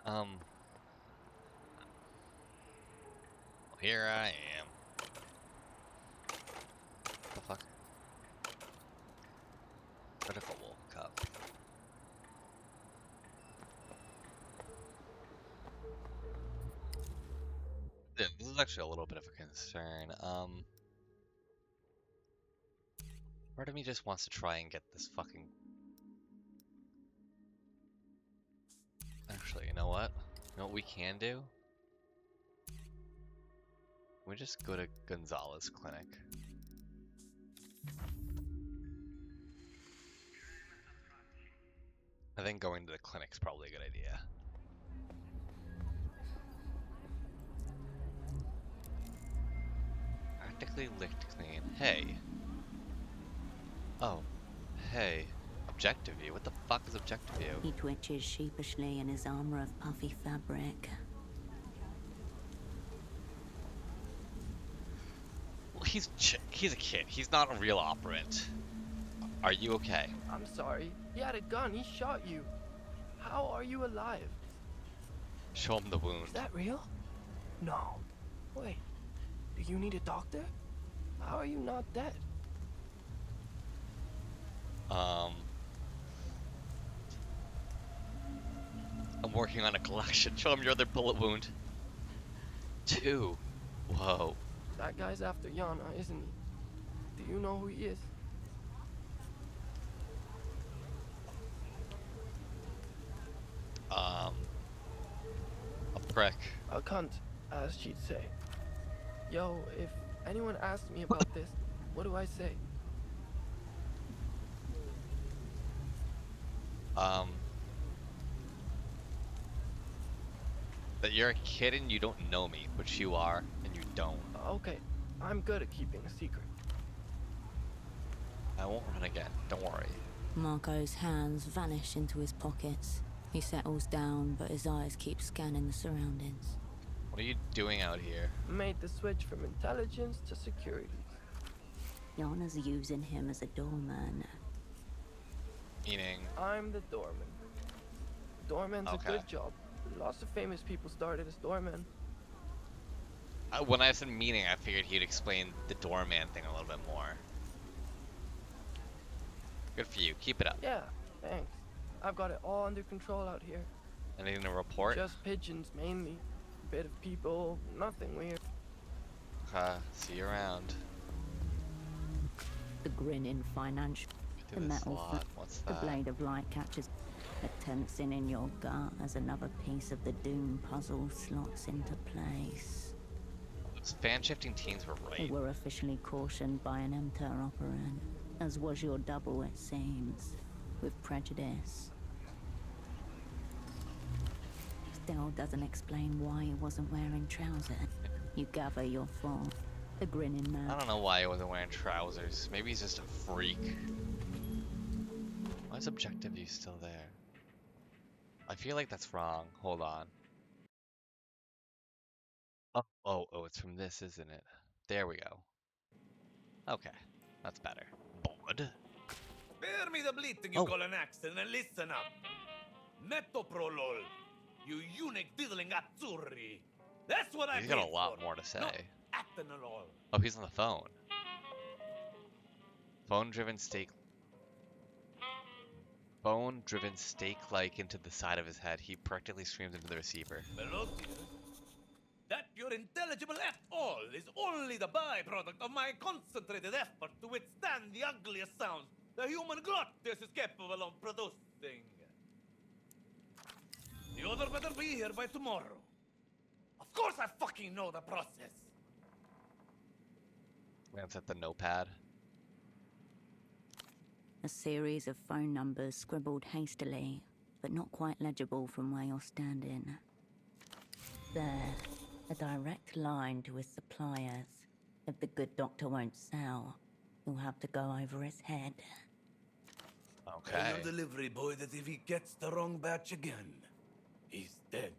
Um, here I am. The fuck? Critical Wolf Cup. Yeah, this is actually a little bit of a concern. Part of me just wants to try and get this fucking... Actually, you know what? You know what we can do? We just go to Gonzalez Clinic. I think going to the clinic's probably a good idea. Practically licked clean. Hey. Oh. Hey. Objective view? What the fuck is objective view? He twitches sheepishly in his armor of puffy fabric. Well, he's a kid. He's not a real operant. Are you okay? I'm sorry. He had a gun. He shot you. How are you alive? Show him the wound. Is that real? No. Wait. Do you need a doctor? How are you not dead? I'm working on a collection. Show him your other bullet wound. 2. Whoa. That guy's after Yana, isn't he? Do you know who he is? A prick. A cunt, as she'd say. Yo, if anyone asks me about this, what do I say? That you're a kid and you don't know me, which you are, and you don't. Okay, I'm good at keeping a secret. I won't run again, don't worry. Marco's hands vanish into his pockets. He settles down, but his eyes keep scanning the surroundings. What are you doing out here? Made the switch from intelligence to security. Yana's using him as a doorman. Meaning? I'm the doorman. Doorman's Okay. a good job. Lots of famous people started as doormen. When I said meaning, I figured he'd explain the doorman thing a little bit more. Good for you, keep it up. Yeah, thanks. I've got it all under control out here. Anything to report? Just pigeons mainly. Bit of people, nothing weird. See you around. The grinning financial. Get The through this metal slot. What's The that? blade of light catches a tensing in your gut as another piece of the Doom puzzle slots into place. Those fan-shifting teens were They right. were officially cautioned by an MTER operand, as was your double, it seems, with prejudice. Still doesn't explain why he wasn't wearing trousers. You gather your fall. The grinning man. I don't know why he wasn't wearing trousers. Maybe he's just a freak. Why is objective view still there? I feel like that's wrong. Hold on. Oh, it's from this, isn't it? There we go. Okay, that's better. Blood? Spare me the bleating you Oh. call an accent and listen up. Metoprolol, you eunuch diddling azzurri. That's what I He's got a paid lot for, more to say. not Atenolol. Oh, he's on the phone. Bone-driven stake-like into the side of his head. He practically screams into the receiver. Veloci, that you're intelligible at all is only the byproduct of my concentrated effort to withstand the ugliest sounds the human glottis is capable of producing. The other better be here by tomorrow. Of course I fucking know the process. Glance at the notepad. A series of phone numbers scribbled hastily, but not quite legible from where you're standing. There, a direct line to his suppliers. If the good doctor won't sell, you'll have to go over his head. Tell Okay. your delivery boy that if he gets the wrong batch again, he's dead.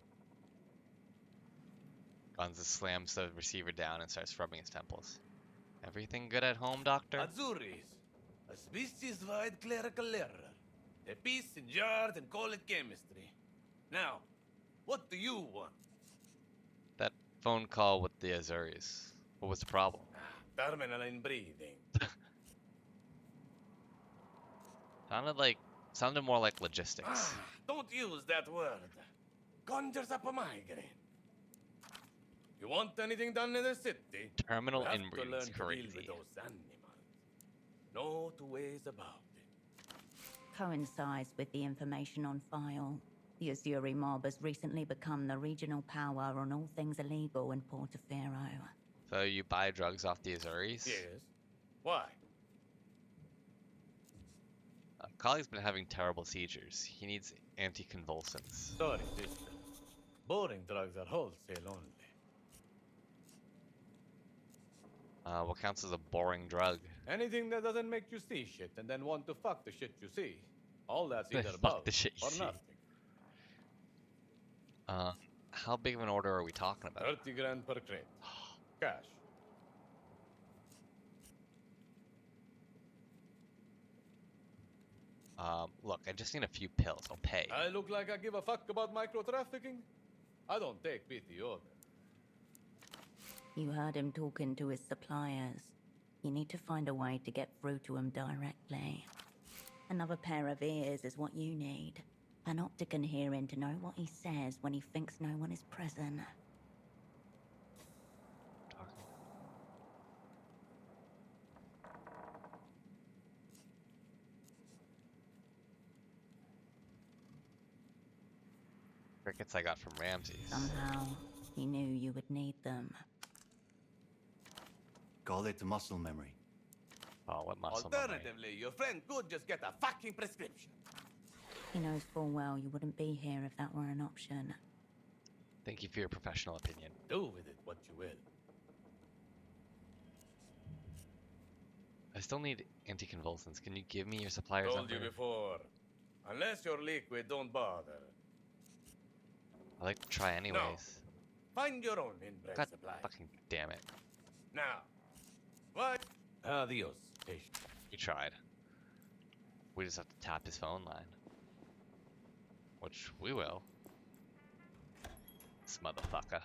Gonza slams the receiver down and starts rubbing his temples. Everything good at home, doctor? Azuris, a species-wide clerical error. A piece in jar and call it chemistry. Now, What do you want? That phone call with the Azuris. What was the problem? Terminal in breathing. Sounded more like logistics. Don't use that word. Conjures up a migraine. You want anything done in the city? Terminal you have to inbreeding learn is to deal crazy. with those animals. No two ways about it. Coincides with the information on file. The Azuri mob has recently become the regional power on all things illegal in Portofino. So you buy drugs off the Azuris? Yes. Why? Colleague's been having terrible seizures. He needs anticonvulsants. Sorry, sister. Boring drugs are wholesale only. What counts as a boring drug? Anything that doesn't make you see shit and then want to fuck the shit you see. All that's either Fuck above the shit you or see. nothing. How big of an order are we talking about? 30 grand per crate. Cash. Look, I just need a few pills. I'll pay. I look like I give a fuck about micro trafficking? I don't take pity order. You heard him talking to his suppliers. You need to find a way to get through to him directly. Another pair of ears is what you need. An optic and hearing to know what he says when he thinks no one is present. Crickets I got from Ramses. Somehow, he knew you would need them. Call it muscle memory. Oh, what muscle memory? Alternatively, your friend could just get a fucking prescription. He knows full well you wouldn't be here if that were an option. Thank you for your professional opinion. Do with it what you will. I still need anticonvulsants. Can you give me your supplier's Told number? you before. Unless you're liquid, don't bother. I like to try anyways. Find your own inbred God supply. fucking damn it. Now. What? Adios, patient. We tried. We just have to tap his phone line. Which we will. This motherfucker.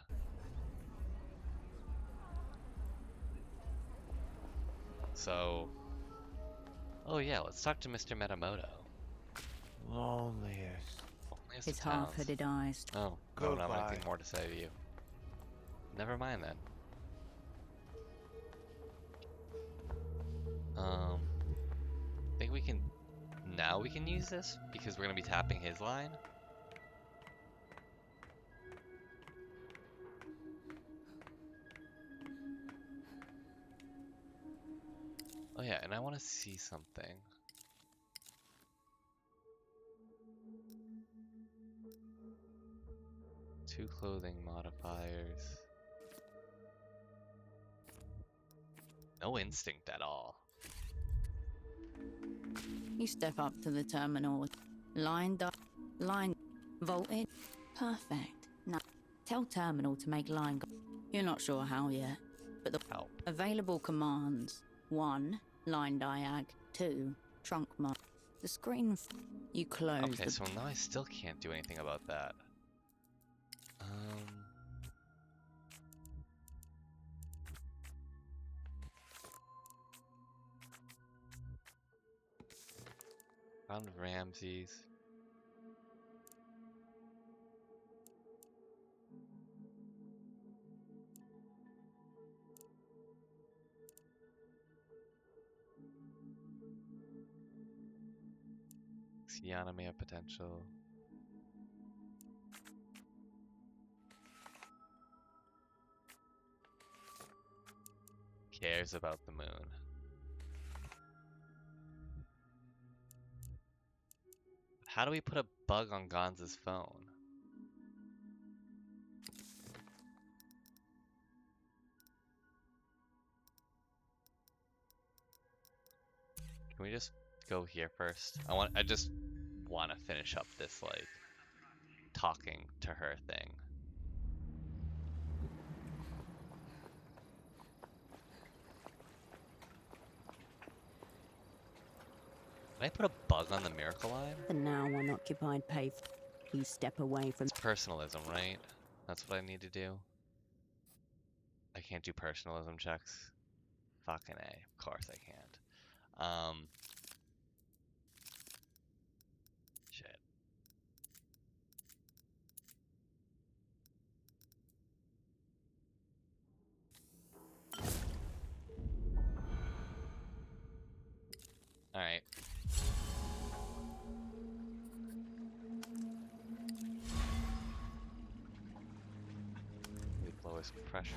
So... Oh yeah, let's talk to Mr. Metamoto. Loneliest. Loneliest His of towns. half-hooded eyes. Oh, I don't have anything Goodbye. more to say to you. Never mind then. Think we can... Now we can use this? Because we're gonna be tapping his line? Oh yeah, and I want to see something. Two clothing modifiers. No instinct at all. You step up to the terminal. Line voltage. Perfect. Now, tell terminal to make line go. You're not sure how yet, but the Help. available commands: 1, line diag; 2, trunk mod. The screen you close. Okay, the so now I still can't do anything about that. Found Ramses. Sienna may have potential. Cares about the moon. How do we put a bug on Gonza's phone? Can we just go here first? I just want to finish up this, like, talking to her thing. Can I put a bug on the miracle line? now unoccupied pave. You step away from. It's personalism, right? That's what I need to do. I can't do personalism checks. Fucking A. Of course I can't. Shit. Alright. Lowest pressure.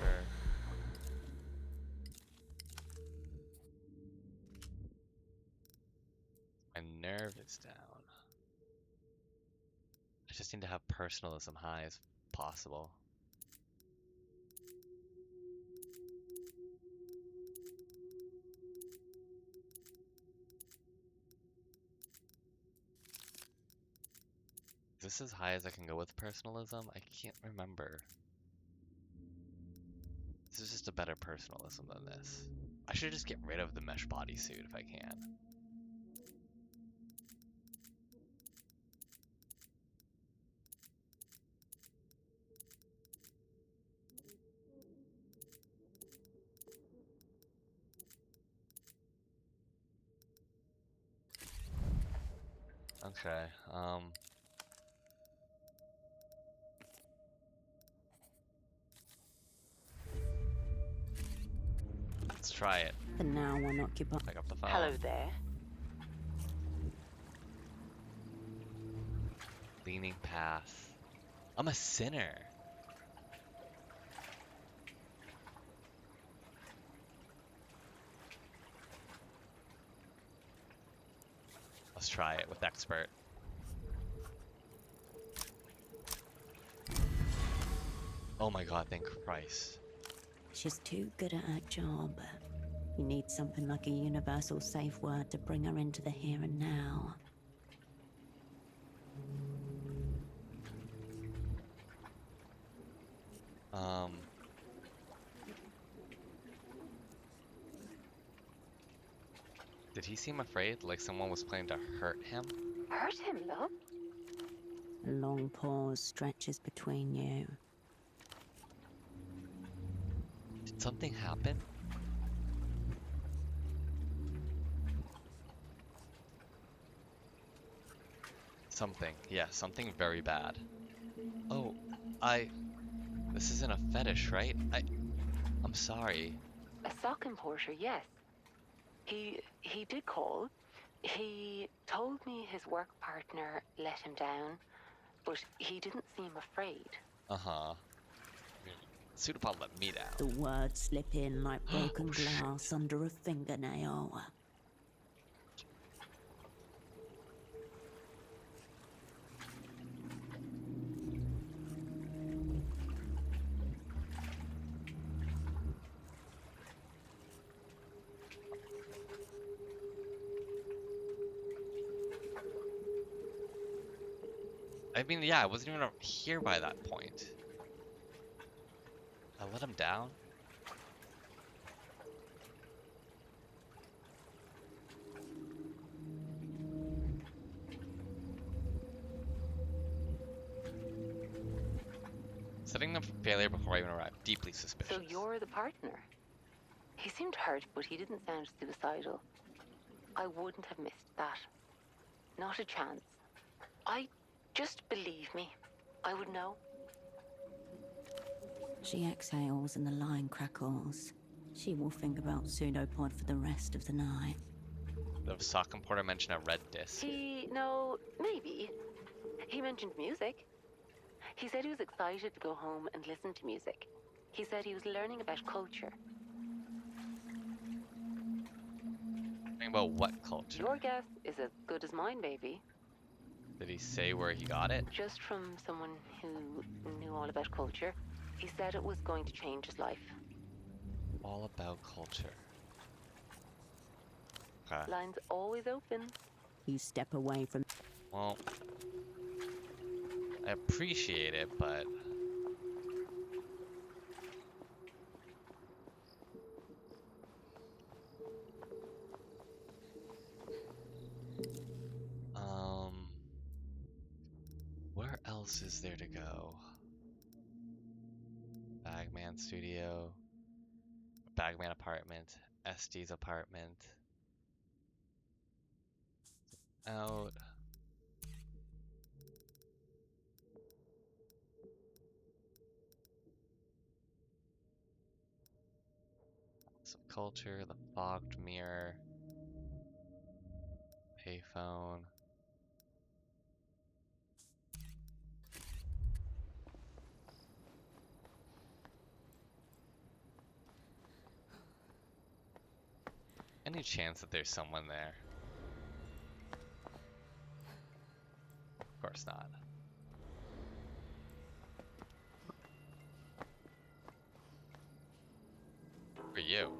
My nerve is down. I just need to have personalism high as possible. Is this as high as I can go with personalism? I can't remember. This is just a better personalism than this. I should just get rid of the mesh bodysuit if I can. Okay, let's try it. For now, we're occupied. Pick up the phone. Hello there. Leaning path. I'm a sinner. Let's try it with expert. Oh my god, thank Christ. She's too good at her job. You need something like a universal safe word to bring her into the here and now. Did he seem afraid, like someone was planning to hurt him? Hurt him, love? A long pause stretches between you. Did something happen? Something, yeah, something very bad. Oh, this isn't a fetish, right? I'm sorry. A sock importer, yes. He did call. He told me his work partner let him down, but he didn't seem afraid. Uh-huh. Pseudopod let me down. The words slip in like broken Oh, shit. glass under a fingernail. I mean, yeah, I wasn't even here by that point. I let him down? Setting up for failure before I even arrived. Deeply suspicious. So you're the partner. He seemed hurt, but he didn't sound suicidal. I wouldn't have missed that. Not a chance. Just believe me. I would know. She exhales and the line crackles. She will think about pseudopod for the rest of the night. The sock importer mentioned a red disc. No, maybe. He mentioned music. He said he was excited to go home and listen to music. He said he was learning about culture. Learning about what culture? Your guess is as good as mine, baby. Did he say where he got it? Just from someone who knew all about culture. He said it was going to change his life. All about culture. Okay. Line's always open. You step away from. Well, I appreciate it, but where else is there to go? Bagman studio, Bagman apartment, SD's apartment. Out. Subculture, the fogged mirror, payphone. Any chance that there's someone there? Of course not. For you?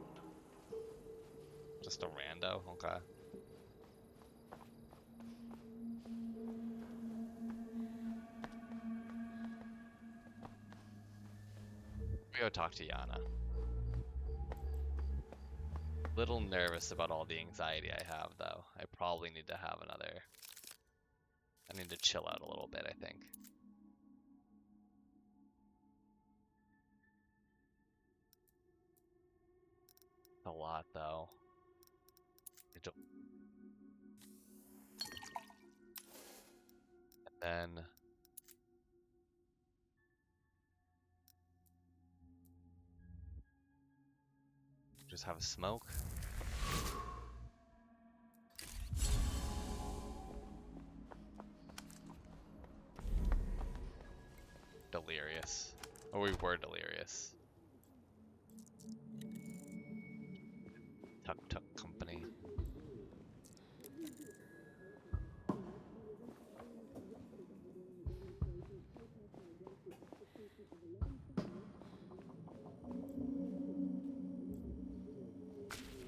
Just a rando? Okay. We go talk to Yana. Little nervous about all the anxiety I have, though. I probably need to have another. I need to chill out a little bit, I think. A lot, though. I don't... And then... just have a smoke. Delirious. Or we were delirious. Tuk Tuk Company.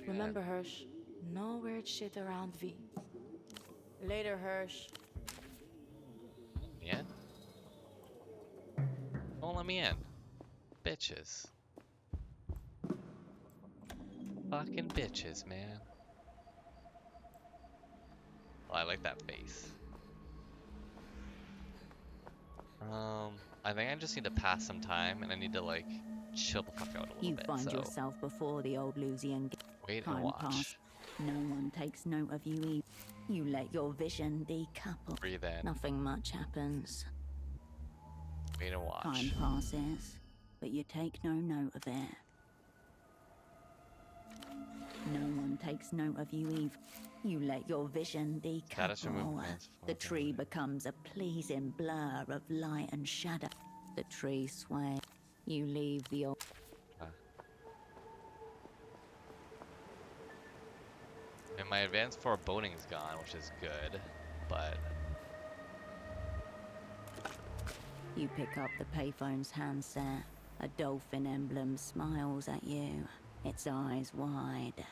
Remember, Hirsch, no weird shit around V. Later, Hirsch. Yeah? Don't let me in. Bitches. Fucking bitches, man. Oh, I like that face. I think I just need to pass some time, and I need to, like, chill the fuck out a little You bit, find so... yourself before the old Lusian. Wait and Time watch. pass. No one takes note of you either. You let your vision decouple. Breathe in. Nothing much happens. Wait and watch. Time passes, but you take no note of it. No one takes note of you either. You let your vision Status removed decouple. commands The for tree becomes a pleasing blur of light and shadow. The tree sways. You leave the old. And my advanced foreboding's gone, which is good, but... You pick up the payphone's handset. A dolphin emblem smiles at you, its eyes wide.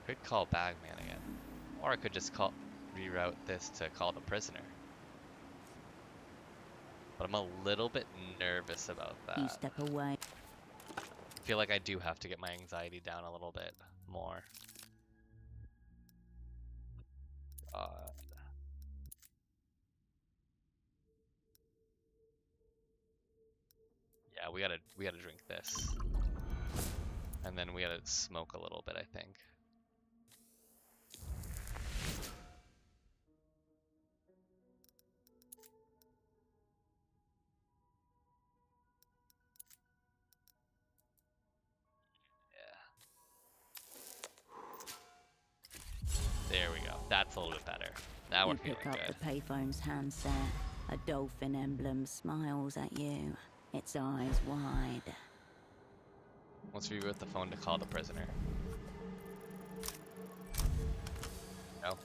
Could call Bagman again. Or I could just reroute this to call the prisoner. But I'm a little bit nervous about that. You step away. I feel like I do have to get my anxiety down a little bit more. Yeah, we gotta drink this. And then we gotta smoke a little bit, I think. There we go. That's a little bit better. Now we're You feeling pick up good. the payphone's handset. A dolphin emblem smiles at you, its eyes wide. Let's reroute the phone to call the prisoner. No.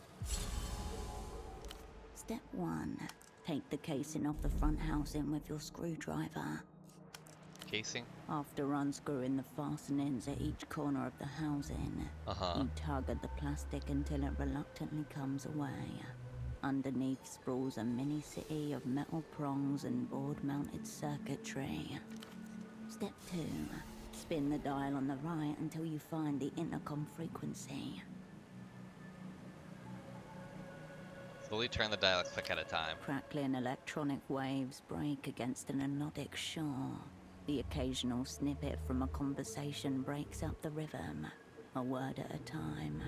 Step 1. Take the casing off the front housing with your screwdriver. Casing? After unscrewing the fastenings at each corner of the housing, you tug at the plastic until it reluctantly comes away. Underneath sprawls a mini-city of metal prongs and board-mounted circuitry. Step 2. Spin the dial on the right until you find the intercom frequency. Slowly turn the dial a click at a time. Crackling electronic waves break against an anodic shore. The occasional snippet from a conversation breaks up the rhythm, a word at a time.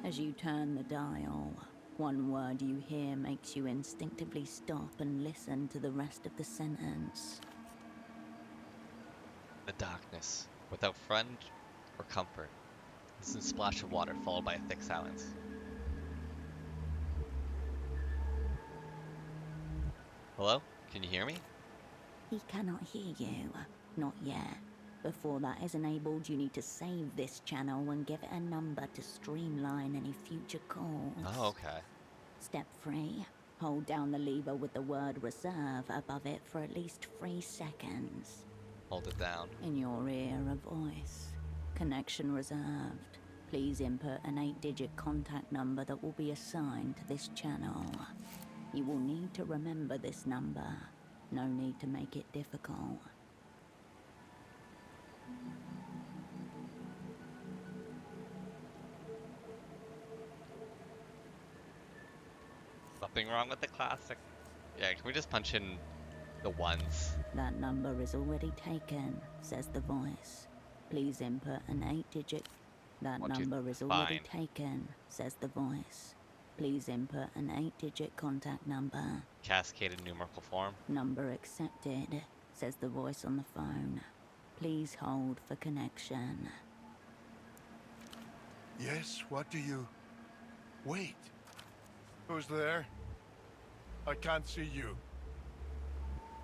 As you turn the dial, one word you hear makes you instinctively stop and listen to the rest of the sentence. The darkness, without friend or comfort. This is a splash of water followed by a thick silence. Hello? Can you hear me? He cannot hear you. Not yet. Before that is enabled, you need to save this channel and give it a number to streamline any future calls. Oh, okay. Step 3. Hold down the lever with the word reserve above it for at least 3 seconds. Hold it down. In your ear, a voice. Connection reserved. Please input an 8-digit contact number that will be assigned to this channel. You will need to remember this number. No need to make it difficult. Nothing wrong with the classic. Yeah, can we just punch in the ones? That number is already taken, says the voice. Please input an 8-digit. That 1, 2, number is already fine. taken, says the voice. Please input an 8-digit contact number. Cascaded numerical form. Number accepted, says the voice on the phone. Please hold for connection. Yes, what do you... Wait. Who's there? I can't see you.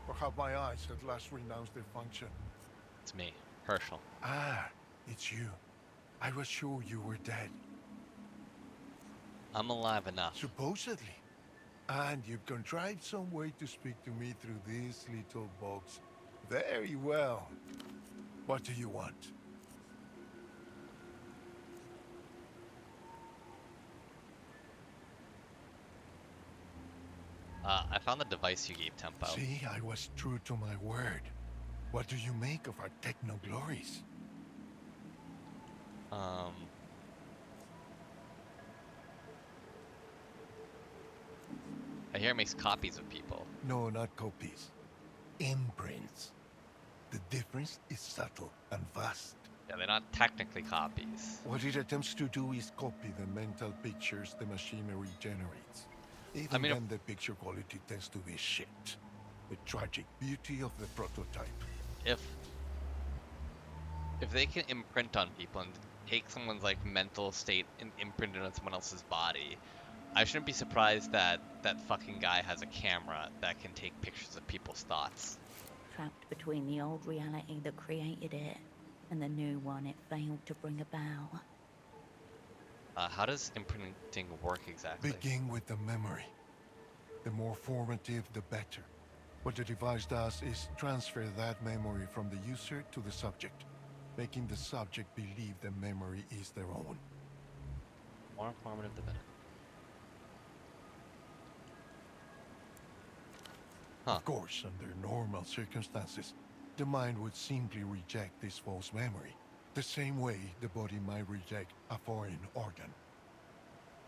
Or have my eyes at last renounced their function? It's me, Herschel. Ah, it's you. I was sure you were dead. I'm alive enough. Supposedly. And you've contrived some way to speak to me through this little box. Very well. What do you want? I found the device you gave Tempo. See, I was true to my word. What do you make of our techno glories? I hear it makes copies of people. No, not copies. Imprints. The difference is subtle and vast. Yeah, they're not technically copies. What it attempts to do is copy the mental pictures the machinery generates. Even mean, then, the picture quality tends to be shit. The tragic beauty of the prototype. If they can imprint on people and take someone's like mental state and imprint it on someone else's body, I shouldn't be surprised that that fucking guy has a camera that can take pictures of people's thoughts. Trapped between the old reality that created it and the new one it failed to bring about. How does imprinting work exactly? Begin with the memory. The more formative, the better. What the device does is transfer that memory from the user to the subject, making the subject believe the memory is their own. More informative, the better. Huh. Of course, under normal circumstances, the mind would simply reject this false memory, the same way the body might reject a foreign organ.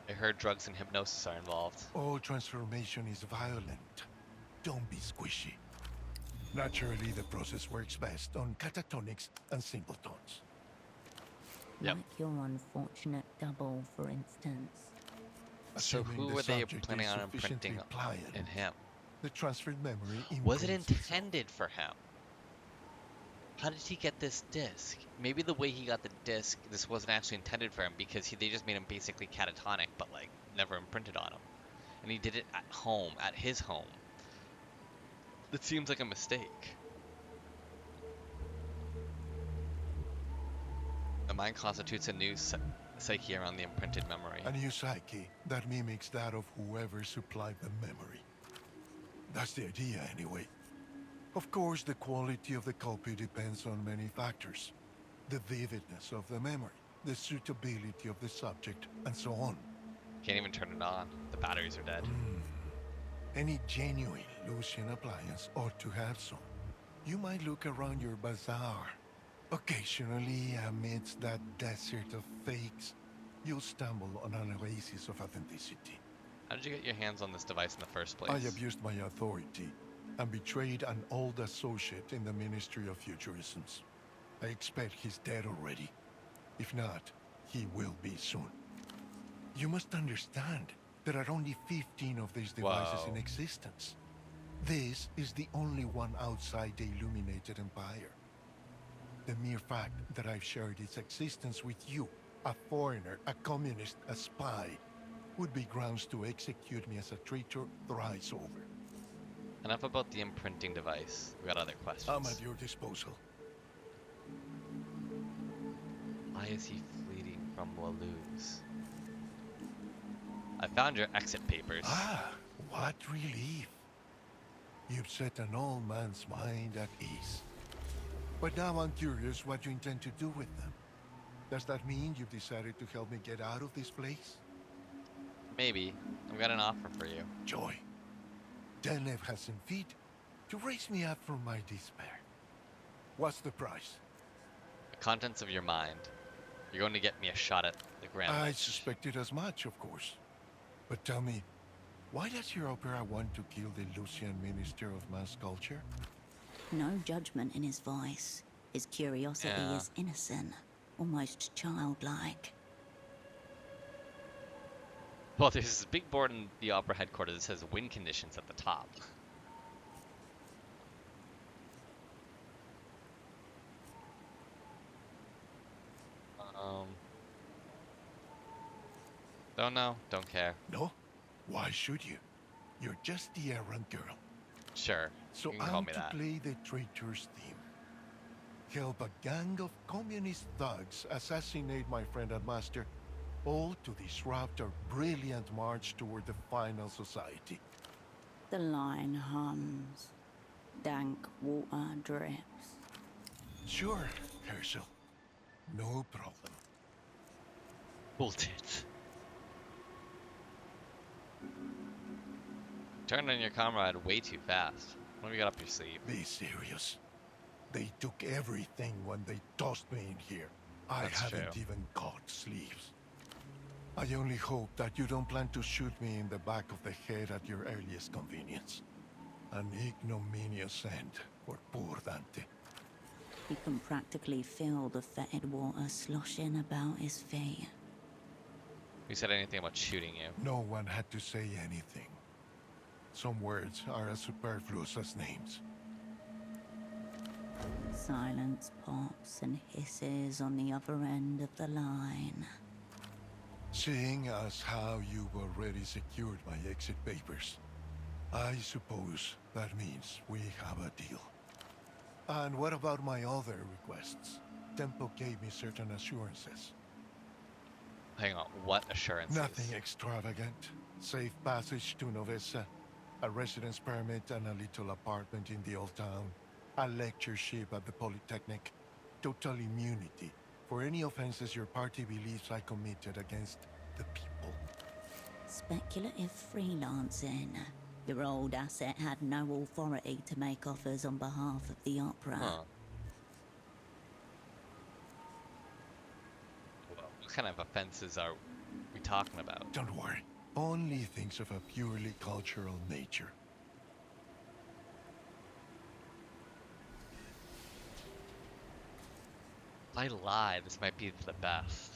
I heard drugs and hypnosis are involved. All transformation is violent. Don't be squishy. Naturally, the process works best on catatonics and simpletons. Yep. Like your unfortunate double, for instance. So Assuming who the were they subject planning is on sufficiently imprinting pliant, in him? the transferred memory Was it imprints itself. intended for him? How did he get this disc? Maybe the way he got the disc, this wasn't actually intended for him because they just made him basically catatonic, but like never imprinted on him. And he did it at home, at his home. That seems like a mistake. The mind constitutes a new psyche around the imprinted memory. A new psyche that mimics that of whoever supplied the memory. That's the idea, anyway. Of course, the quality of the copy depends on many factors. The vividness of the memory, the suitability of the subject, and so on. Can't even turn it on. The batteries are dead. Any genuine Lucian appliance ought to have some. You might look around your bazaar. Occasionally, amidst that desert of fakes, you'll stumble on an oasis of authenticity. How did you get your hands on this device in the first I place? abused my authority and betrayed an old associate in the Ministry of Futurisms. I expect he's dead already. If not, he will be soon. You must understand, there are only 15 of these devices in Whoa. existence. This is the only one outside the Illuminated Empire. The mere fact that I've shared its existence with you, a foreigner, a communist, a spy, would be grounds to execute me as a traitor thrice over. Enough about the imprinting device. We got other I'm questions. at your disposal. Why is he fleeing from Waloos? I found your exit papers. Ah, what relief. You've set an old man's mind at ease. But now I'm curious what you intend to do with them. Does that mean you've decided to help me get out of this place? Maybe. I've got an offer for you. Joy. Denlev has some feet to raise me up from my despair. What's the price? The contents of your mind. You're going to get me a shot at the Grand I Lich. suspected as much, of course. But tell me, why does your opera want to kill the Lucian Minister of Mass Culture? No judgment in his voice. His curiosity Yeah. is innocent, almost childlike. Well, there's this big board in the opera headquarters that says win conditions at the top. Don't know, don't care. No? Why should you? You're just the errant girl. Sure, So you can call I'm me to that. play the traitor's theme. Help a gang of communist thugs assassinate my friend and master, all to disrupt our brilliant march toward the final society. The line hums. Dank water drips. Sure, Herschel. No problem. Hold it. Turned on your comrade way too fast. What have you got up your sleeve? Be serious. They took everything when they tossed me in here. I That's haven't true. even got sleeves. I only hope that you don't plan to shoot me in the back of the head at your earliest convenience. An ignominious end for poor Dante. He can practically feel the fetid water sloshing about his feet. Who said anything about shooting you? No one had to say anything. Some words are as superfluous as names. Silence pops and hisses on the other end of the line. Seeing as how you've already secured my exit papers, I suppose that means we have a deal. And what about my other requests? Tempo gave me certain assurances. Hang on, what assurances? Nothing extravagant. Safe passage to Novessa, a residence permit and a little apartment in the old town, a lectureship at the Polytechnic, total immunity for any offenses your party believes I committed against the people. Speculative freelancing. Your old asset had no authority to make offers on behalf of the opera. Huh. Well, what kind of offenses are we talking about? Don't worry. Only things of a purely cultural nature. If I lie, this might be the best.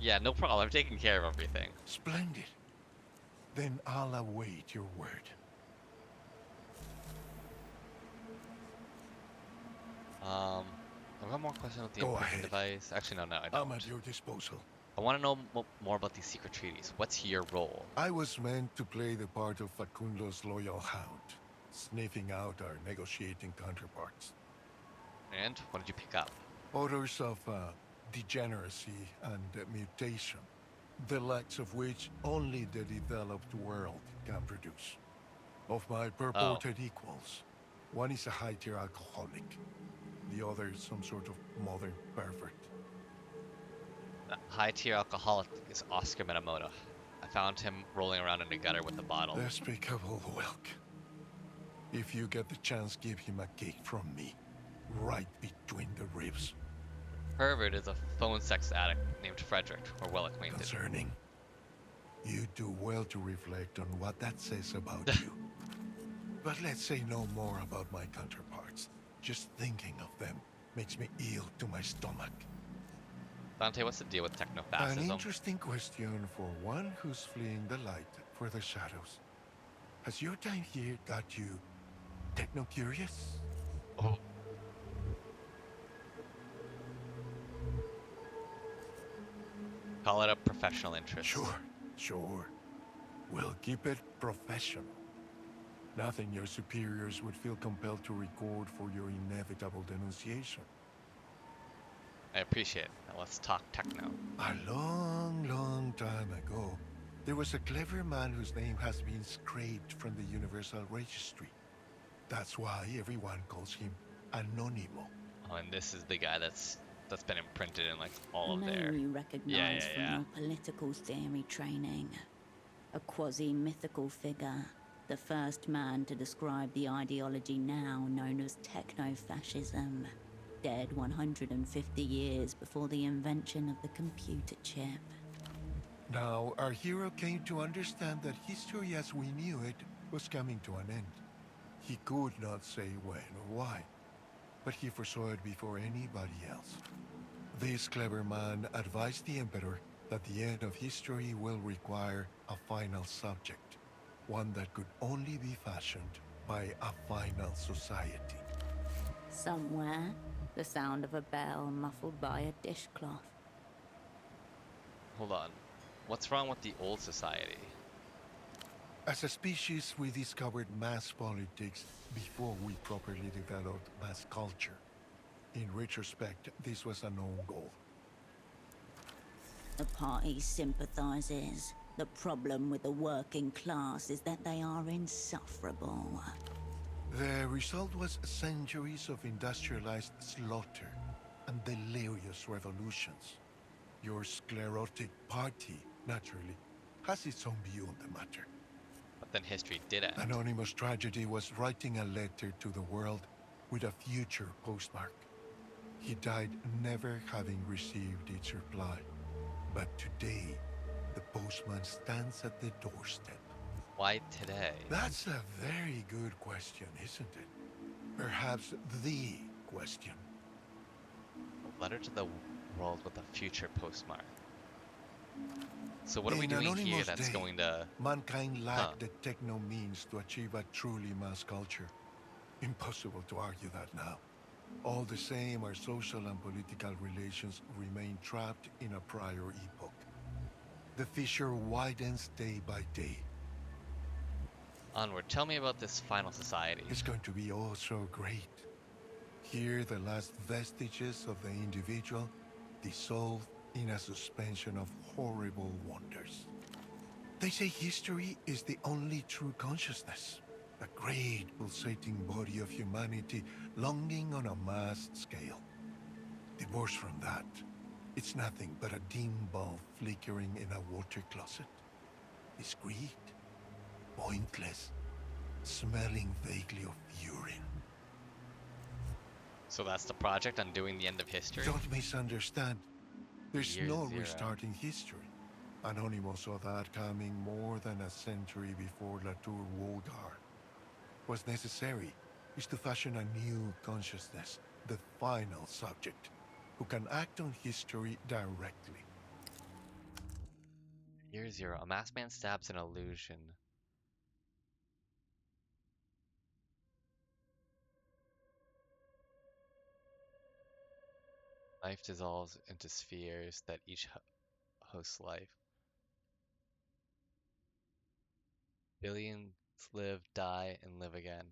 Yeah, no problem. I'm taking care of everything. Splendid. Then I'll await your word. I've got more questions about the Go imprinting ahead. device. Actually, no, I I'm don't. at your disposal. I want to know more about these secret treaties. What's your role? I was meant to play the part of Facundo's loyal hound, sniffing out our negotiating counterparts. And what did you pick up? Odors of degeneracy and mutation, the likes of which only the developed world can produce. Of my purported equals, one is a high-tier alcoholic, the other is some sort of modern pervert. The high-tier alcoholic is Oscar Minamoto. I found him rolling around in a gutter with a bottle. Despicable whelk. If you get the chance, give him a kick from me, right between the ribs. pervert is a phone sex addict named Frederick. We're well acquainted. Concerning. You do well to reflect on what that says about you. But let's say no more about my counterparts. Just thinking of them makes me ill to my stomach. Dante, what's the deal with An techno-fascism? interesting question for one who's fleeing the light for the shadows. Has your time here got you techno-curious? Oh. Call it a professional interest. Sure. We'll keep it professional. Nothing your superiors would feel compelled to record for your inevitable denunciation. I appreciate it. Now let's talk techno. A long time ago, there was a clever man whose name has been scraped from the Universal Registry. That's why everyone calls him Anonimo. Oh, and this is the guy that's been imprinted in like all A of their. name you recognise from your political theory training. A quasi-mythical figure, the first man to describe the ideology now known as techno-fascism, dead 150 years before the invention of the computer chip. Now, our hero came to understand that history as we knew it was coming to an end. He could not say when or why, but he foresaw it before anybody else. This clever man advised the Emperor that the end of history will require a final subject, one that could only be fashioned by a final society. Somewhere, the sound of a bell muffled by a dishcloth. Hold on. What's wrong with the old society? As a species, we discovered mass politics before we properly developed mass culture. In retrospect, this was a known goal. The party sympathizes. The problem with the working class is that they are insufferable. The result was centuries of industrialized slaughter and delirious revolutions. Your sclerotic party, naturally, has its own view on the matter. But then history did end. Anonymous Tragedy was writing a letter to the world with a future postmark. He died never having received its reply. But today, the postman stands at the doorstep. Why today? That's a very good question, isn't it? Perhaps the question. A letter to the world with a future postmark. So what are we In doing here Anonymous that's Day, going to... mankind lacked the techno means to achieve a truly mass culture. Impossible to argue that now. All the same, our social and political relations remain trapped in a prior epoch. The fissure widens day by day. Onward, tell me about this final society. It's going to be oh so great. Here, the last vestiges of the individual dissolve in a suspension of horrible wonders. They say history is the only true consciousness, a great pulsating body of humanity longing on a mass scale. Divorced from that, it's nothing but a dim bulb flickering in a water closet. Discreet, pointless, smelling vaguely of urine. So that's the project, undoing the end of history? Don't misunderstand. There's Year no zero. restarting history. Anonymous saw that coming more than a century before Latour Wogar. What's necessary is to fashion a new consciousness, the final subject, who can act on history directly. Year zero. A masked man stabs an illusion. Life dissolves into spheres that each hosts life. Billions live, die, and live again.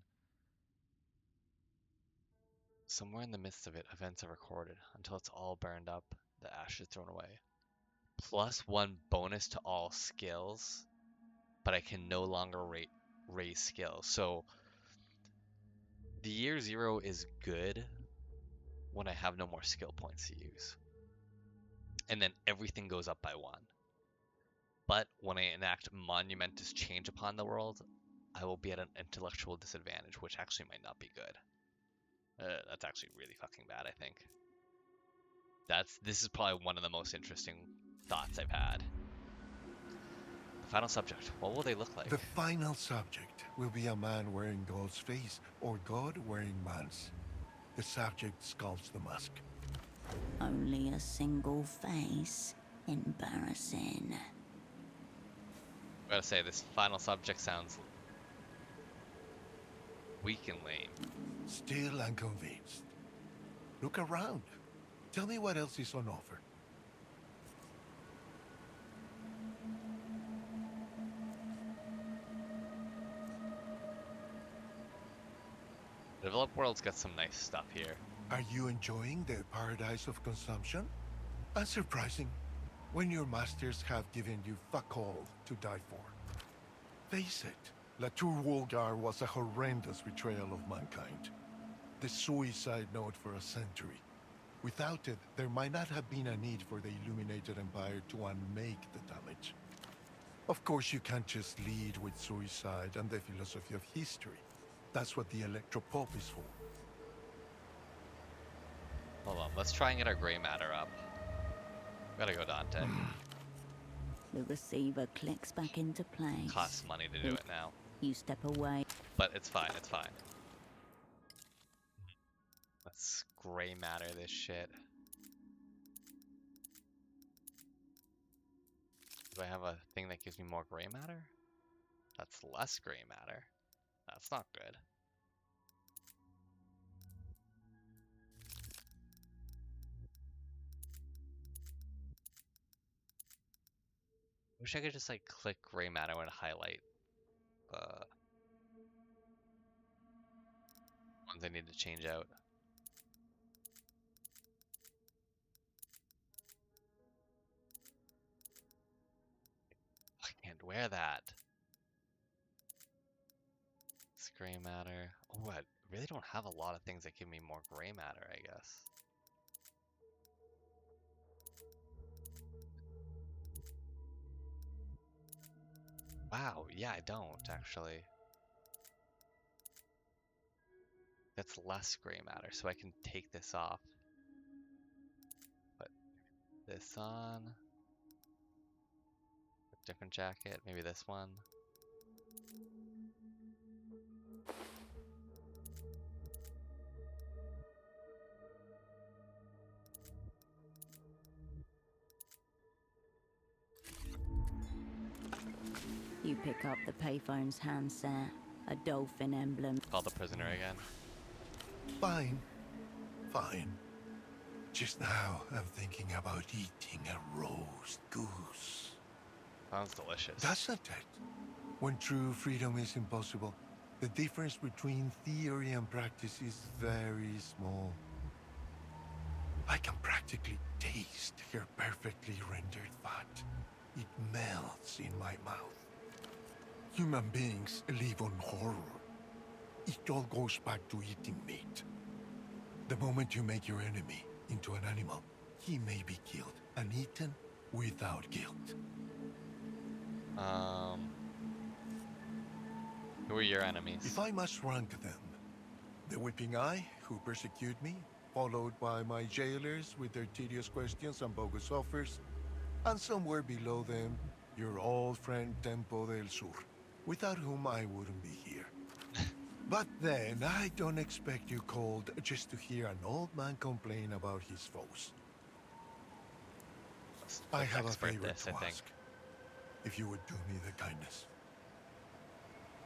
Somewhere in the midst of it, events are recorded until it's all burned up, the ashes thrown away. +1 bonus to all skills, but I can no longer raise skills. So the year zero is good when I have no more skill points to use. And then everything goes up by 1. But when I enact monumentous change upon the world, I will be at an intellectual disadvantage, which actually might not be good. That's actually really fucking bad, I think. This is probably one of the most interesting thoughts I've had. The final subject. What will they look like? The final subject will be a man wearing God's face or God wearing man's. The subject sculpts the mask. Only a single face. Embarrassing. I gotta say, this final subject sounds weak and lame. Still unconvinced. Look around. Tell me what else is on offer. Developed World's got some nice stuff here. Are you enjoying the paradise of consumption? Unsurprising, when your masters have given you fuck all to die for. Face it, La Tour Wolgar was a horrendous betrayal of mankind. The suicide note for a century. Without it, there might not have been a need for the Illuminated Empire to unmake the damage. Of course, you can't just lead with suicide and the philosophy of history. That's what the Electropop is for. Hold on, let's try and get our gray matter up. Gotta go, Dante. The receiver clicks back into place. Costs money to do it now. You step away. But it's fine, it's fine. Let's gray matter this shit. Do I have a thing that gives me more gray matter? That's less gray matter. That's not good. Wish I could just like click gray matter and highlight ones I need to change out. I can't wear that. It's gray matter. Oh, I really don't have a lot of things that give me more gray matter, I guess. Wow, yeah, I don't actually. That's less gray matter, so I can take this off. Put this on. Different jacket, maybe this one. You pick up the payphone's handset, a dolphin emblem. Call the prisoner again. Fine. Fine. Just now, I'm thinking about eating a roast goose. Sounds delicious. Doesn't it? When true freedom is impossible, the difference between theory and practice is very small. I can practically taste her perfectly rendered fat. It melts in my mouth. Human beings live on horror. It all goes back to eating meat. The moment you make your enemy into an animal, he may be killed and eaten without guilt. Who are your enemies? If I must rank them, the Whipping Eye, who persecute me, followed by my jailers with their tedious questions and bogus offers, and somewhere below them, your old friend Tempo del Sur, without whom I wouldn't be here. But then, I don't expect you called just to hear an old man complain about his foes. I have a favor to ask. If you would do me the kindness.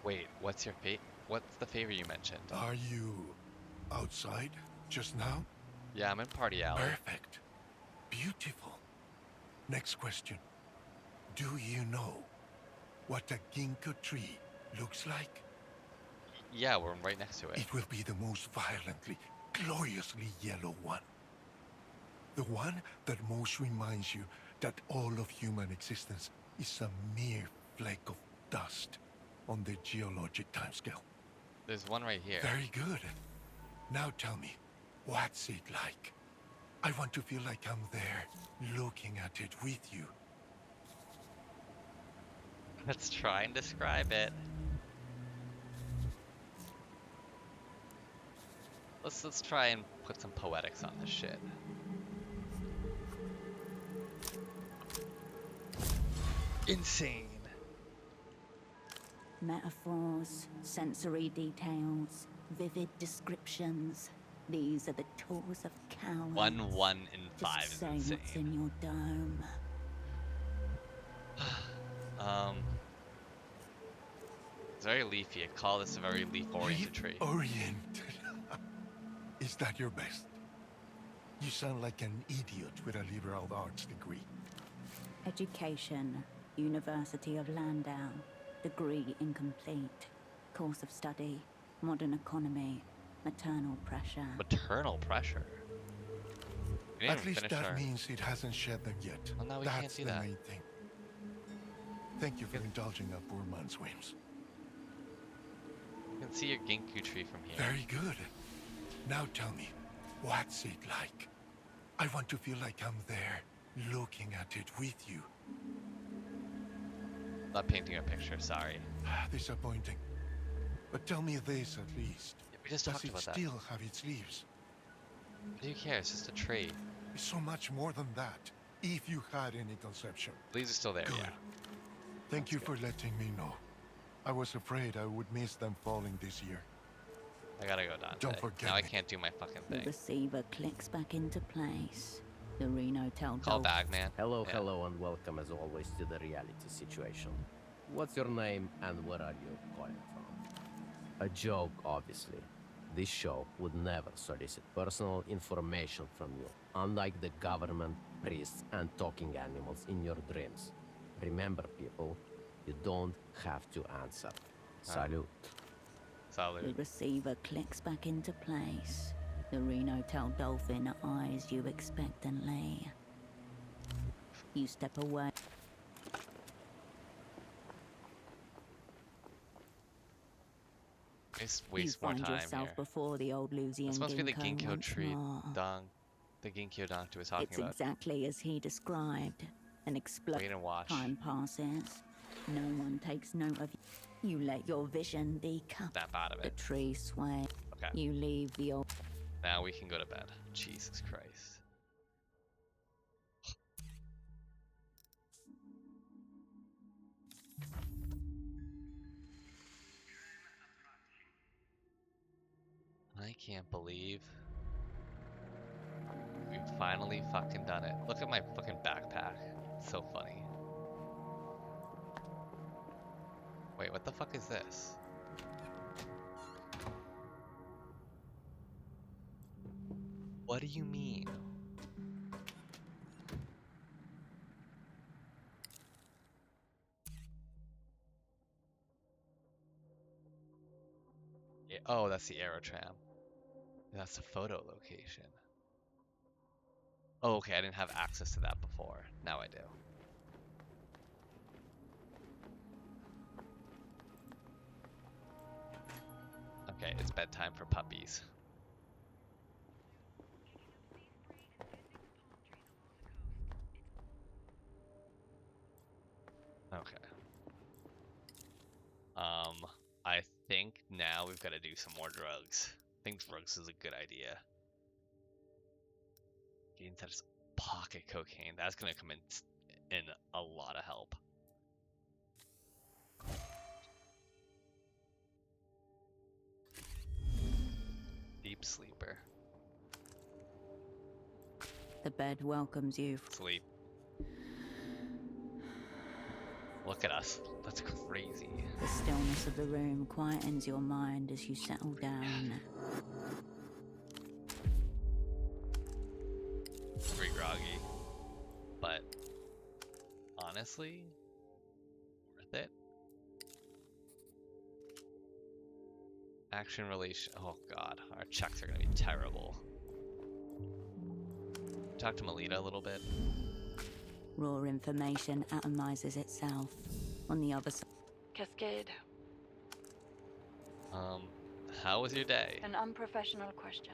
Wait, what's your fate? What's the favor you mentioned? Are you outside just now? Yeah, I'm in Party Alley. Perfect. Beautiful. Next question. Do you know what a ginkgo tree looks like? Yeah, we're right next to it. It will be the most violently, gloriously yellow one. The one that most reminds you that all of human existence is a mere flake of dust on the geologic timescale. There's one right here. Very good. Now tell me, what's it like? I want to feel like I'm there, looking at it with you. Let's try and describe it. Let's try and put some poetics on this shit. Insane. Metaphors, sensory details, vivid descriptions. These are the tools of cowards. 1, 1, and 5 Just is say insane. what's in your dome. It's very leafy. I call this a very leaf-oriented tree. Oriented. Is that your best? You sound like an idiot with a liberal arts degree. Education, University of Landau. Degree incomplete. Course of study, modern economy, maternal pressure. Maternal pressure? We didn't At even least finish that our... means it hasn't shed them yet. Well, no, we That's can't do the that. main thing. Thank you for indulging a poor man's whims. You can see your ginkgo tree from here. Very good. Now tell me, what's it like? I want to feel like I'm there, looking at it with you. Not painting a picture, sorry. Disappointing. But tell me this at least. Yeah, we just Does talked it about that. still have its leaves? What do you care? It's just a tree. It's so much more than that, if you had any conception. Leaves are still there, Good. yeah. Thank you for letting me know. I was afraid I would miss them falling this year. I gotta go, Dante. Don't forget Now I me. can't do my fucking The thing. receiver clicks back into place. The Reno Tel Call Dolphin. back, man. Hello, Yeah. hello, and welcome as always to the reality situation. What's your name and where are you calling from? A joke, obviously. This show would never solicit personal information from you, unlike the government, priests, and talking animals in your dreams. Remember, people, you don't have to answer. Salute. The Salute. receiver clicks back into place. The Reno Tel Dolphin eyes you expectantly. You step away. Waste You more find time yourself here. before the old Lusian This must be the ginkgo ginkgo once tree more. the ginkgo doctor was talking It's about. exactly as he described. An Wait explosion. and watch. Time passes. No one takes note of you. You let your vision decouple. Snap out of The it. tree sway. Okay. You leave the old. Now we can go to bed. Jesus Christ. I can't believe we've finally fucking done it. Look at my fucking backpack. It's so funny. Wait, what the fuck is this? What do you mean? Yeah, oh, that's the aerotram. That's the photo location. Oh, okay, I didn't have access to that before. Now I do. Okay, it's bedtime for puppies. Okay. I think now we've got to do some more drugs. I think drugs is a good idea. Gains that pocket cocaine. That's gonna come in a lot of help. Deep sleeper. The bed welcomes you. Sleep. Look at us. That's crazy. The stillness of the room quietens your mind as you settle down. Pretty groggy. But honestly, worth it. Action relation. Oh god, our checks are gonna be terrible. Talk to Melita a little bit. Raw information atomizes itself. On the other side. Cascade. How was your day? An unprofessional question.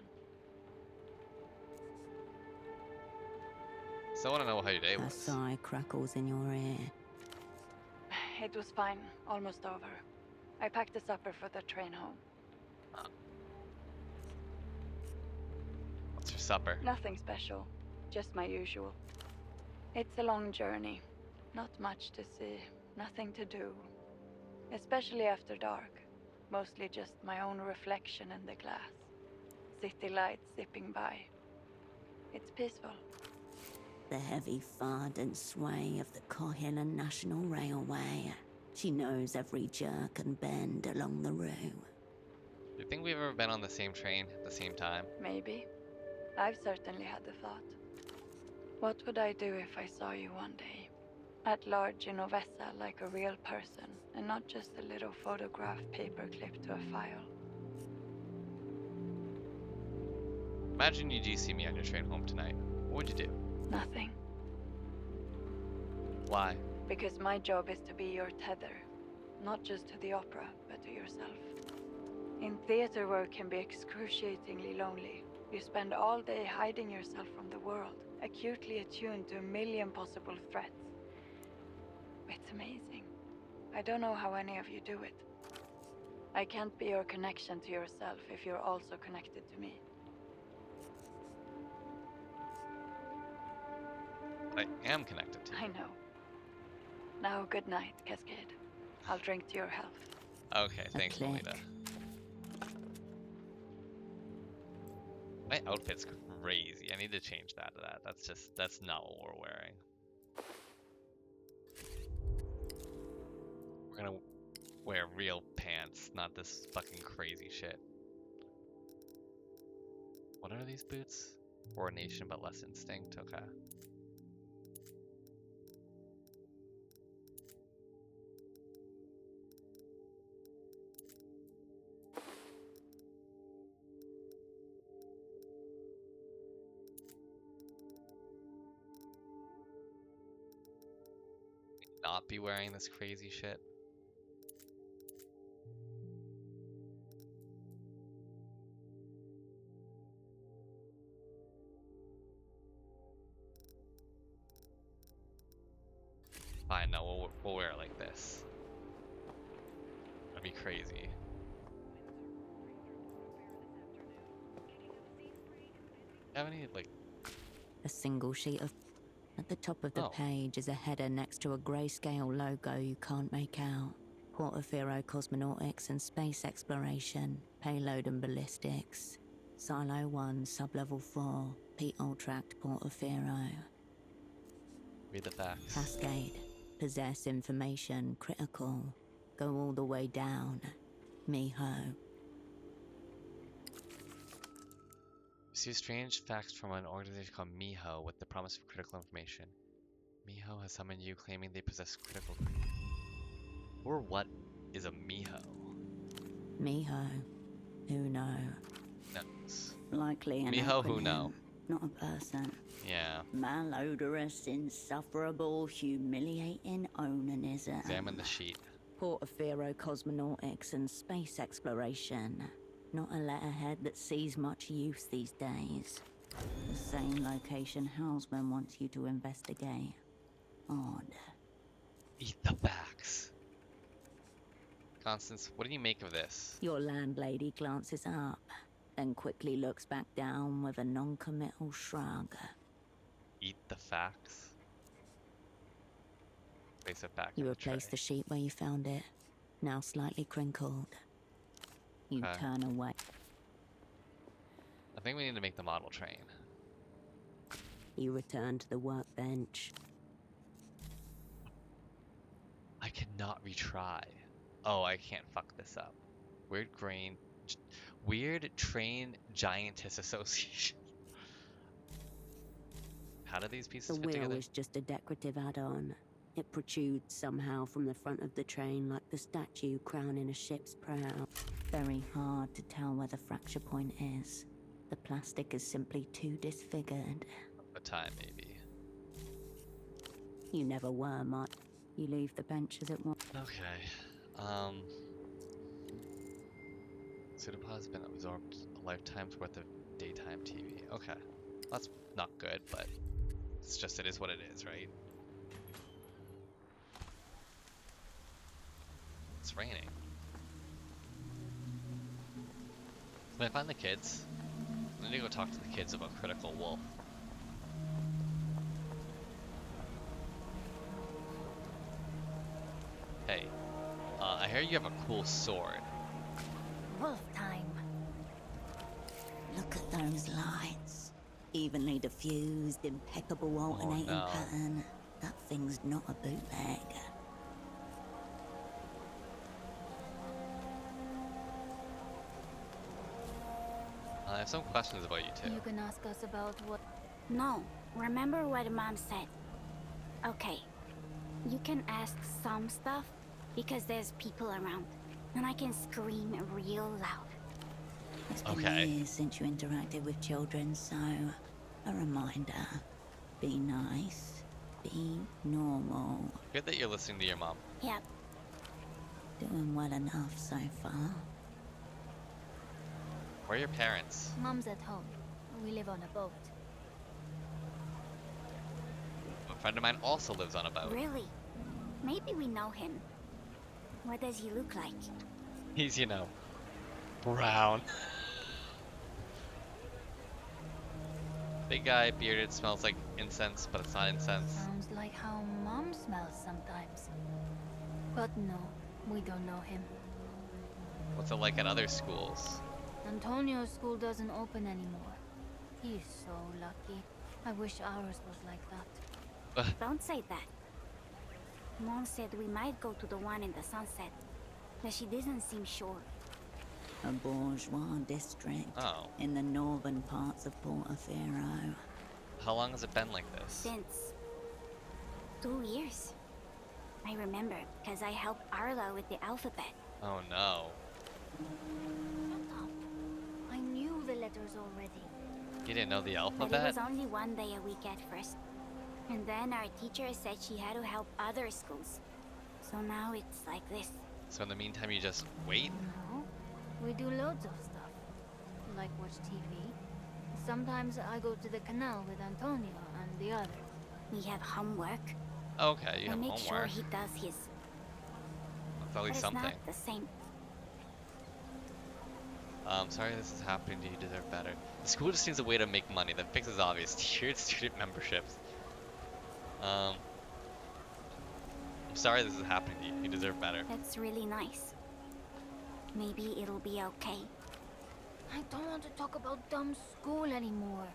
So I want to know how your day A was. sigh crackles in your ear. It was fine. Almost over. I packed a supper for the train home. What's your supper? Nothing special. Just my usual. It's a long journey. Not much to see, nothing to do. Especially after dark. Mostly just my own reflection in the glass. City lights zipping by. It's peaceful. The heavy thud and sway of the Cohilan National Railway. She knows every jerk and bend along the route. Do you think we've ever been on the same train at the same time? Maybe. I've certainly had the thought. What would I do if I saw you one day? At large in Ovessa like a real person, and not just a little photograph paperclip to a file. Imagine you do see me on your train home tonight. What would you do? Nothing. Why? Because my job is to be your tether. Not just to the opera, but to yourself. In theater, work can be excruciatingly lonely. You spend all day hiding yourself from the world, acutely attuned to a million possible threats. It's amazing. I don't know how any of you do it. I can't be your connection to yourself if you're also connected to me. I am connected to you. I know. Now, good night, Cascade. I'll drink to your health. Okay, thanks, click. Melita. My outfit's crazy. I need to change that to that. That's not what we're wearing. We're gonna wear real pants, not this fucking crazy shit. What are these boots? Coordination but less instinct, okay. Not be wearing this crazy shit. Fine, no, we'll wear it like this. That'd be crazy. Have any, like... A single sheet of... At the top of the Oh. page is a header next to a grayscale logo you can't make out. Portaferro Cosmonautics and Space Exploration, Payload and Ballistics. Silo 1, Sublevel 4, Pete Ultract Portaferro. Read the facts. Cascade. Possess information, critical. Go all the way down. Miho. Receive strange facts from an organization called Miho with the promise of critical information. Miho has summoned you claiming they possess critical... Or what is a Miho? Miho. Who know? Knows. Likely an Miho who acronym, know. not a person. Yeah. Malodorous, insufferable, humiliating onanism. Examine the sheet. Portaferro Cosmonautics and Space Exploration. Not a letterhead that sees much use these days. The same location Houseman wants you to investigate. Odd. Eat the facts. Constance, what do you make of this? Your landlady glances up, then quickly looks back down with a non-committal shrug. Eat the facts? Place it back You in the replace tray. the sheet where you found it, now slightly crinkled. You Okay. turn away. I think we need to make the model train. You return to the workbench. I cannot retry. Oh, I can't fuck this up. Weird Train Giantess Association. How do these pieces The fit wheel together? is just a decorative add-on. It protrudes somehow from the front of the train like the statue crowning a ship's prow. Very hard to tell where the fracture point is. The plastic is simply too disfigured. A time, maybe. You never were much. You leave the bench as it was. Okay. Pseudopod has been absorbed a lifetime's worth of daytime TV. Okay. That's not good, but it's just, it is what it is, right? It's raining. Can I find the kids? I need to go talk to the kids about Critical Wolf. Hey, I hear you have a cool sword. Wolf time. Look at those lights. Evenly diffused, impeccable alternating no. pattern. That thing's not a bootleg. I have some questions about you too. You can ask us about what. No, remember what Mom said. Okay, you can ask some stuff because there's people around, and I can scream real loud. It's been Okay. years since you interacted with children, so a reminder. Be nice. Be normal. Good that you're listening to your mom. Yep. Doing well enough so far. Where are your parents? Mom's at home. We live on a boat. A friend of mine also lives on a boat. Really? Maybe we know him. What does he look like? He's, brown. Big guy, bearded, smells like incense, but it's not incense. Sounds like how Mom smells sometimes. But no, we don't know him. What's it like at other schools? Antonio's school doesn't open anymore. He's so lucky. I wish ours was like that. Don't say that. Mom said we might go to the one in the sunset, but she doesn't seem sure. A bourgeois district Oh. in the northern parts of Portofino. How long has it been like this? Since 2 years. I remember because I helped Arlo with the alphabet. Oh no. Shut up. I knew the letters already. You didn't know the But it alphabet? was only 1 day a week at first. And then our teacher said she had to help other schools. So now it's like this. So in the meantime, you just wait? No, we do loads of stuff. Like watch TV. Sometimes I go to the canal with Antonio and the others. We have homework. Okay, you I have make sure homework. he does his. That's at But least it's something. not the same. Sorry this is happening to you. You deserve better. The school just needs a way to make money. The fix is obvious. Tiered student memberships. I'm sorry this is happening to you. You deserve better. That's really nice. Maybe it'll be okay. I don't want to talk about dumb school anymore.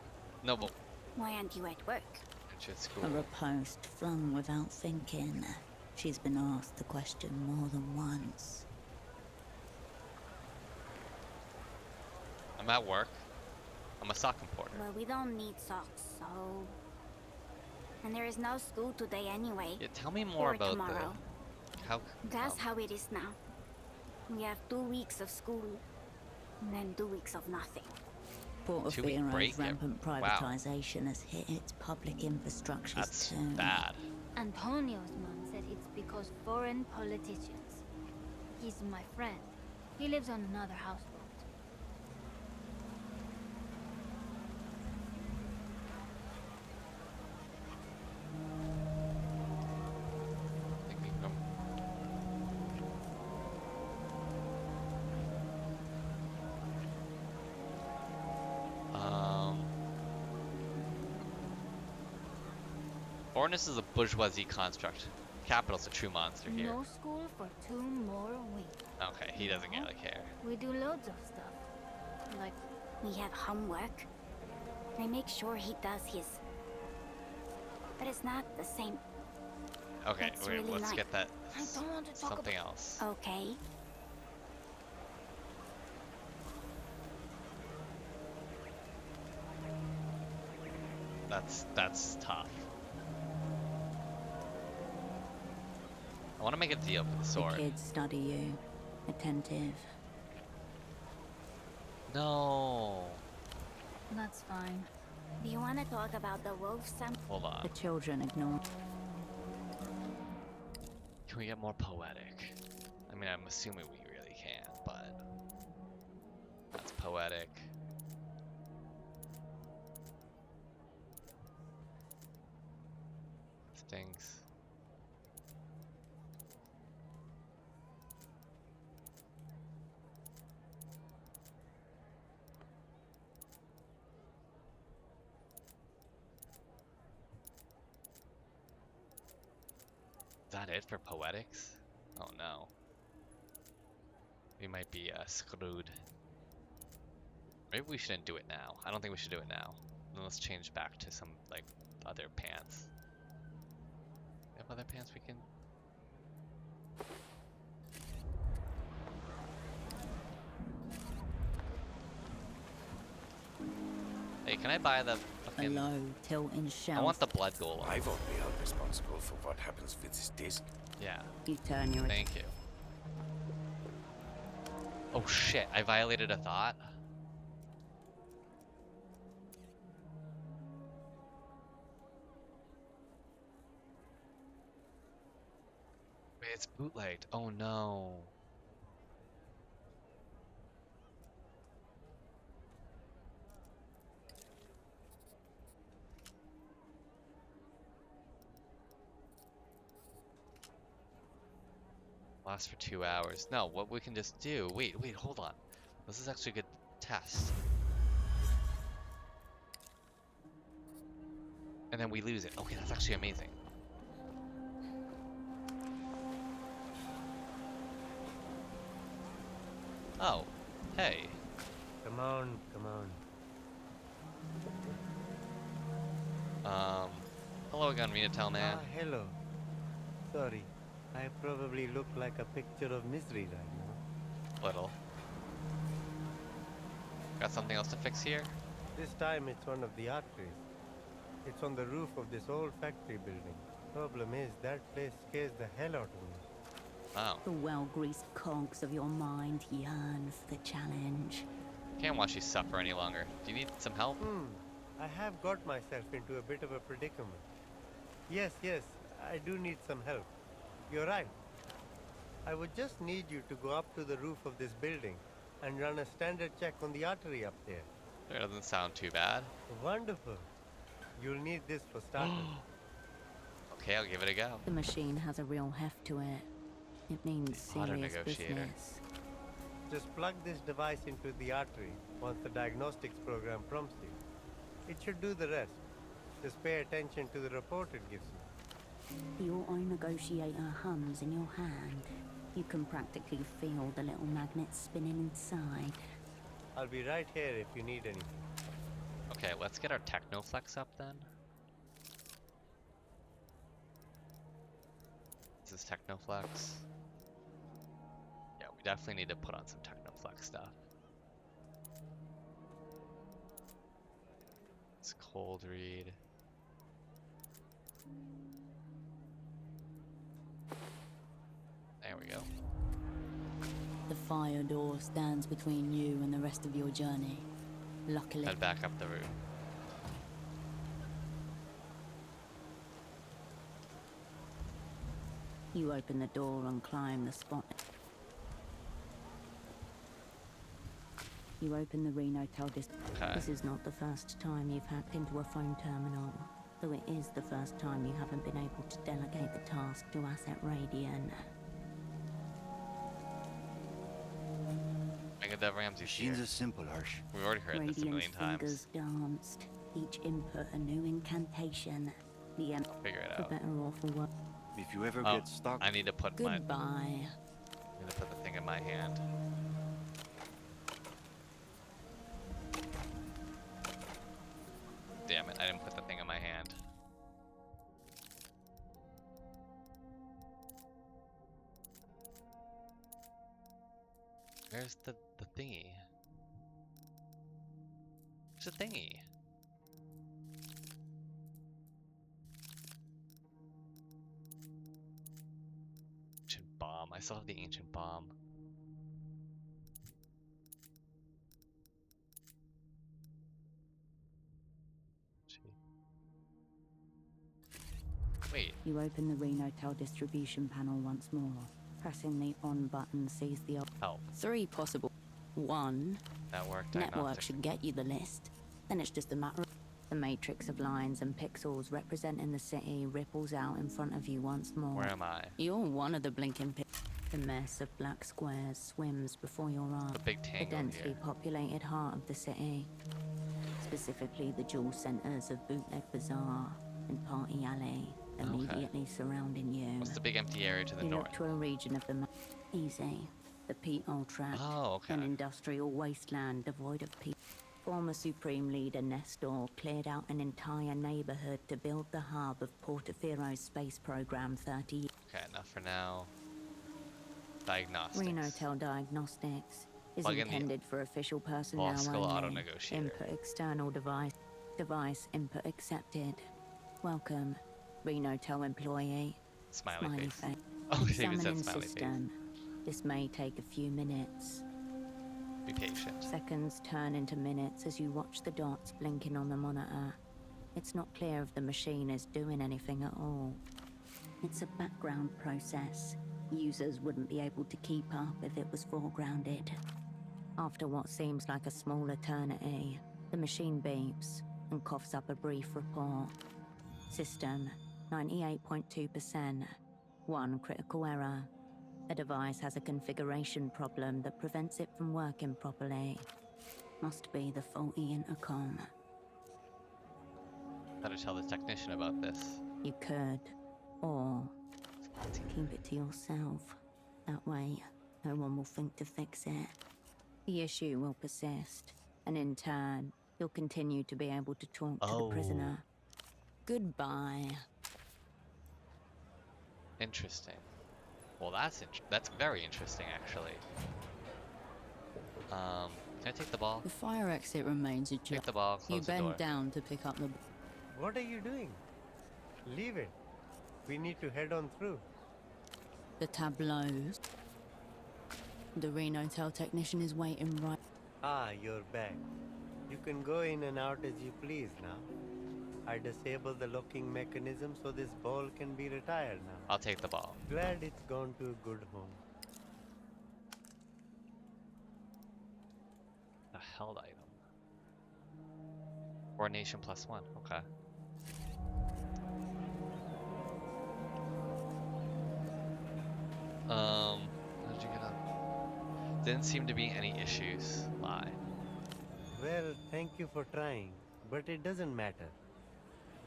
No, but Why aren't you at work? aren't you at school? A riposte flung without thinking. She's been asked the question more than once. I'm at work. I'm a sock importer. Well, we don't need socks, so... And there is no school today anyway. Yeah, tell me more Or about tomorrow. the how. That's how it is now. We have 2 weeks of school, and then 2 weeks of nothing. Two-week break? Portofino's rampant Wow. privatization has hit its public infrastructures That's too. bad. Antonio's mom said it's because foreign politicians. He's my friend. He lives on another houseboat. Thinking from- Ornus is a bourgeoisie construct. Capital's a true monster here. No school for 2 more weeks. Okay, he doesn't really care. We do loads of stuff. Like, We have homework. I make sure he does his. But it's not the same. Okay, That's wait, really let's nice. get that. I don't want to talk Something about... else. Okay. That's tough. I want to make a deal for the The sword. kids study you. Attentive. No. That's fine. Do you want to talk about the wolf some? Hold on. The children ignore. Can we get more poetic? I mean, I'm assuming we really can, but that's poetic. Stinks. Is that it for poetics? Oh no. We might be screwed. Maybe we shouldn't do it now. I don't think we should do it now. Then let's change back to some, like, other pants. We have other pants we can... Hey, can I buy the A fucking... low, tilting shelf. I want the blood golem. I won't be held responsible for what happens with this disc. Yeah. You turn your... Thank you. Oh shit, I violated a thought? Wait, it's bootlegged. Oh no. Lasts for 2 hours. No, what we can just do... Wait, hold on. This is actually a good test. And then we lose it. Okay, that's actually amazing. Oh, hey. Come on, come on. Hello again, Retail Man. Hello. Sorry, I probably look like a picture of misery right now. Little. Got something else to fix here? This time it's one of the arteries. It's on the roof of this old factory building. Problem is, that place scares the hell out of me. Oh. The well-greased cogs of your mind yearn for the challenge. Can't watch you suffer any longer. Do you need some help? I have got myself into a bit of a predicament. Yes, I do need some help. You're right. I would just need you to go up to the roof of this building and run a standard check on the artery up there. That doesn't sound too bad. Wonderful. You'll need this for starters. Okay, I'll give it a go. The machine has a real heft to it. It means Auto serious negotiator. business. Just plug this device into the artery once the diagnostics program prompts you. It should do the rest. Just pay attention to the report it gives you. The auto negotiator hums in your hand. You can practically feel the little magnets spinning inside. I'll be right here if you need anything. Okay, let's get our Technoflex up then. This is Technoflex. Yeah, we definitely need to put on some Technoflex stuff. It's cold read. There we go. The fire door stands between you and the rest of your journey. Luckily, Head back up the route. you open the door and climb the spot. You open the Reno Taldis. Okay. This is not the first time you've hacked into a phone terminal, though it is the first time you haven't been able to delegate the task to Asset Radiant. Mega Dev Ramsey's here. Machines are simple, Harsh. We've already heard this a Radiant's million times. fingers danced, each input a new incantation. The end, Figure it for out. better or for worse. If you ever Oh, get stuck, I need to put my... Goodbye. I need to put the thing in my hand. Damn it, I didn't put the thing in my hand. Where's the thingy? There's a thingy. Ancient bomb. I still have the ancient bomb. Wait. You open the Reno Tel distribution panel once more. Pressing the on button sees the Help. 3 possible. 1. Network Network diagnostic. should get you the list. Then it's just a matter of... The matrix of lines and pixels representing the city ripples out in front of you once more. Where am I? You're one of the blinking The mess of black squares swims before your eyes. The big The tango densely here. populated heart of the city. Specifically the dual centers of Bootleg Bazaar and Party Alley, immediately surrounding you. What's the big empty area to the You north? look to a region of the easy, the peat-hole tract, Oh, okay. an industrial wasteland devoid of people. Former Supreme Leader Nestor cleared out an entire neighborhood to build the hub of Portafero's space program 30 years. Okay, enough for now. Diagnostics. Renotel Diagnostics is Plug in the intended for official personnel Voskal auto only. negotiator. Input external device. Device input accepted. Welcome, Renotel employee. Smiley face. Oh, Oh, they even said examining smiley system. This may take a few minutes. face. Be patient. Seconds turn into minutes as you watch the dots blinking on the monitor. It's not clear if the machine is doing anything at all. It's a background process. Users wouldn't be able to keep up if it was foregrounded. After what seems like a small eternity, the machine beeps and coughs up a brief report. System, 98.2%. One critical error. The device has a configuration problem that prevents it from working properly. Must be the faulty intercom. Gotta tell the technician about this. You could, or keep it to yourself. That way, no one will think to fix it. The issue will persist, and in turn, you'll continue to be able to talk to the prisoner. Goodbye. Interesting. Well, that's very interesting, actually. Can I take the ball? The fire exit remains ajar. Take the ball, You close the door. bend down to pick up the... What are you doing? Leave it. We need to head on through. The tableaus. The Renotel technician is waiting right... Ah, you're back. You can go in and out as you please now. I disabled the locking mechanism so this ball can be retired now. I'll take the ball. Glad it's gone to a good home. A held item. Coordination +1. Okay. How did you get up? Didn't seem to be any issues. Lie. Well, thank you for trying, but it doesn't matter.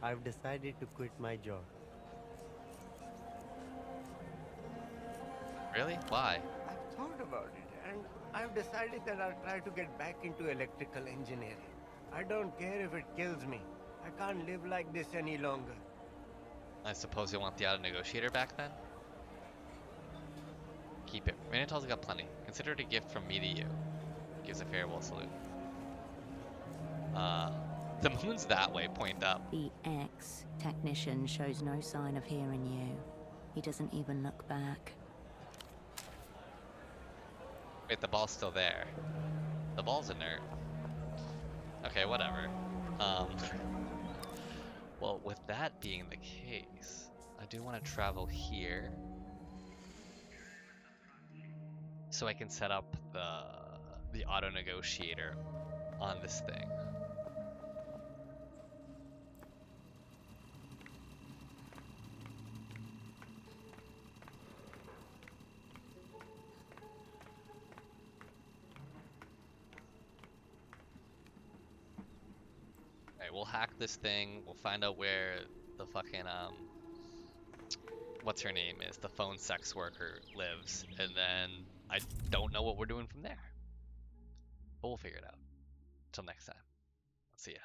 I've decided to quit my job. Really? Why? I've thought about it, and I've decided that I'll try to get back into electrical engineering. I don't care if it kills me. I can't live like this any longer. I suppose you want the auto negotiator back then? Keep it. Renotel's got plenty. Consider it a gift from me to you. Gives a farewell salute. The moon's that way, point up. The ex-technician shows no sign of hearing you. He doesn't even look back. Wait, the ball's still there. The ball's inert. Okay, whatever. Well, with that being the case, I do want to travel here. So I can set up the auto negotiator on this thing. Okay, we'll hack this thing. We'll find out where the fucking what's her name is, the phone sex worker lives, and then I don't know what we're doing from there. But we'll figure it out. Until next time. I'll see ya.